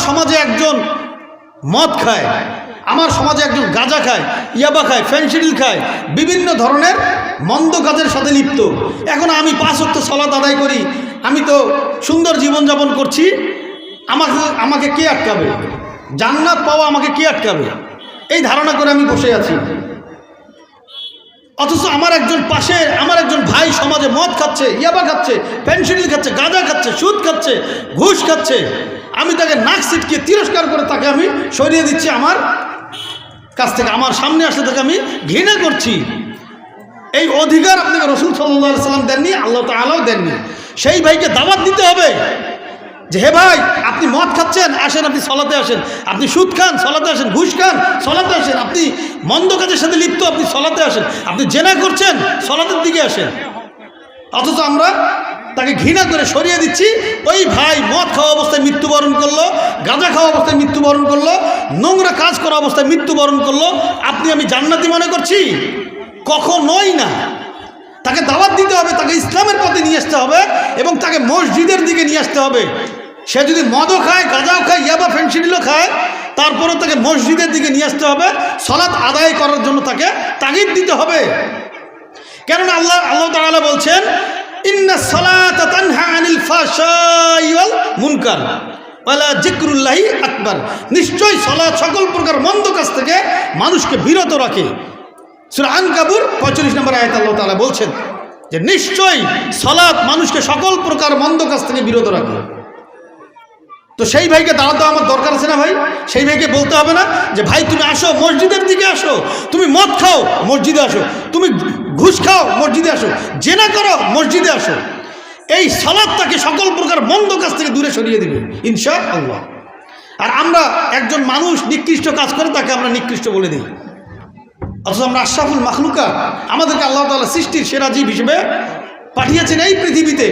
সমাজে একজন মদ খায়, আমার সমাজে একজন গাঁজা খায়, ইয়াবা খায়, ফেনসিডিল খায়, বিভিন্ন ধরনের মন্দ কাজের সাথে লিপ্ত। এখন আমি 5 ওয়াক্ত সালাত আদায় করি, আমি তো সুন্দর জীবনযাপন করছি, আমাকে কে আটকাবে? জান্নাত পাওয়া আমাকে কে আটকাবে? এই ধারণা করে আমি বসে আছি। অথচ আমার একজন ভাই সমাজে মদ খাচ্ছে, ইয়াবা খাচ্ছে, ফেনসিডিল খাচ্ছে, গাঁজা খাচ্ছে, সুদ খাচ্ছে, ঘুষ খাচ্ছে, আমি তাকে নাক সিটকে তিরস্কার করে তাকে আমি সরিয়ে দিচ্ছি আমার কাছ থেকে। আমার সামনে আসলে তাকে আমি ঘৃণা করছি। এই অধিকার আপনাকে রাসূল সাল্লাল্লাহু আলাইহি সাল্লাম দেননি, আল্লাহ তাআলাও দেননি। সেই ভাইকে দাওয়াত দিতে হবে যে হে ভাই, আপনি মদ খাচ্ছেন, আসেন আপনি সলাতে আসেন। আপনি সুদ খান, সলাতে আসেন। ঘুষ খান, সলাতে আসেন। আপনি মন্দ কাজের সাথে লিপ্ত, আপনি সলাতে আসেন। আপনি জেনা করছেন, সলাতের দিকে আসেন। অথচ আমরা তাকে ঘৃণা করে সরিয়ে দিচ্ছি। ওই ভাই মদ খাওয়া অবস্থায় মৃত্যুবরণ করলো, গাঁজা খাওয়া অবস্থায় মৃত্যুবরণ করলো, নোংরা কাজ করা অবস্থায় মৃত্যুবরণ করলো, আপনি আমি জান্নাতি মনে করছি? কখনোই না। তাকে দাওয়াত দিতে হবে, তাকে ইসলামের পথে নিয়ে আসতে হবে এবং তাকে মসজিদের দিকে নিয়ে আসতে হবে। সে যদি মদও খায়, গাঁজাও খায়, ইয়াবা ফেনসিডিলও খায়, তারপরেও তাকে মসজিদের দিকে নিয়ে আসতে হবে, সালাত আদায় করার জন্য তাকে তাগিদ দিতে হবে। কেননা আল্লাহ তাআলা বলছেন, ইন্নাস সালাতা তানহা আনিল ফাহশাই ওয়াল মুনকার ওয়ালা যিকরুল্লাহি আকবার। নিশ্চয়ই সালাত সকল প্রকার মন্দ কাজ থেকে মানুষকে বিরত রাখে। সূরা আনকাবুর 45 নম্বর আয়াতে আল্লাহ তাআলা বলছেন যে নিশ্চয়ই সালাত মানুষকে সকল প্রকার মন্দ কাজ থেকে বিরত রাখে। তো সেই ভাইকে দাওয়াত দেওয়া আমার দরকার আছে না ভাই? সেই ভাইকে বলতে হবে না যে ভাই তুমি আসো, মসজিদের দিকে আসো, তুমি মদ খাও, মসজিদে আসো, তুমি ঘুষ খাও, মসজিদে আসো, জেনা করো, মসজিদে আসো। এই সালাতটাকে সকল প্রকার মন্দ কাজ থেকে দূরে সরিয়ে দিবে ইনশাআল্লাহ। আর আমরা একজন মানুষ নিকৃষ্ট কাজ করে তাকে আমরা নিকৃষ্ট বলে দিই। অথচ আমরা আশরাফুল মাখলুকাত, আমাদেরকে আল্লাহ তাআলা সৃষ্টির সেরা জীব হিসেবে পাঠিয়েছেন এই পৃথিবীতে।